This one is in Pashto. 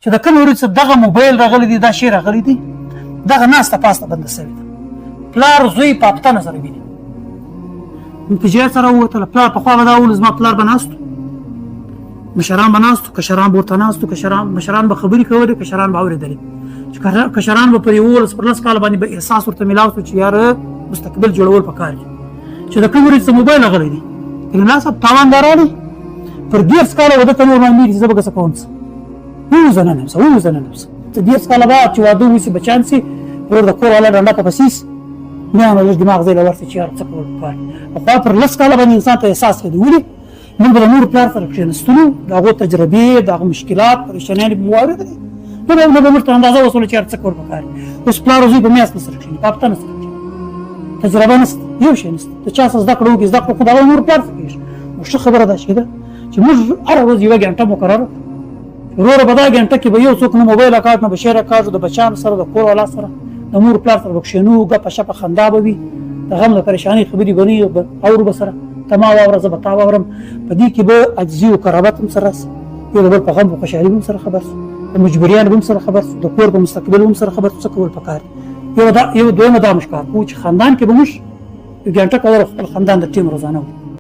چې د کوم ورځ دغه موبایل راغلی دی دا شی راغلی دی دغه ناسته پاسته بنده شوې ده پلار زوی په اپتنه سره ویني په جهاد سره ووتله پلار پخوا به دا ول زما پلار به ناست مشران به ناست کشران به ورته ناست مشران به خبرې کولې کشران به اورېدلې چې کشران به پر 11 کاله باندې به احساس ورته میلاو شو چې یاره مستقبل جوړول پکار دي چې د کوم ورځ موبایل راغلی دی ناسب تاوان راغلی پر 10 کاله وده ته نور باندې زه به څه کوم ووځه نفسه ته 10 کاله بعد چې واده وشي بچیان شي ورور د کور والا ډنډه په بسیس نه نو دماغ ځای له ورته چې یار څه کول پکار خو پر 10 کاله باندې انسان ته احساس کوي ولې موږ به نور پلار سره کښېنستلو د هغو تجربې د هغو مشکلات پریشانیانې به مو واورېدلې نو به ورته اندازه وسوله چې یار څه کول پکار اوس پلار زوی په میاشت نه سره کښېني په هفته نه سره کښېني تجربه نشته یو شی نشته د چا څه زده کړه وکړي زده کړه خو د هغه نور پلار څه کېږي نو ښه خبره دا شي ده چې موږ هره ورځ یوه ګنټه مقرره وروره په دا ګنټه کې به یو څوک نه موبایل اکاډ نه به شعر اکاډ د بچیانو سره د کور والا سره د مور پلار سره به کښېنو ګپه شپه خندا به وي د غم د پریشانۍ خبرې به نه وي اورو به سره ته ما واوره زه به تا واورم په دې کې به عاجزي او قرابت هم سره راسي یو د بل په غم او خوشحالي به هم سره خبر سو د مجبوریانو به هم سره خبر سو د کور په مستقبل به هم سره خبر سو څه کول پکار یو دویمه دا موږ کار کوو چې خاندان کې به موږ یو ګنټه کوله خپل خاندان د ټیم روزانه وو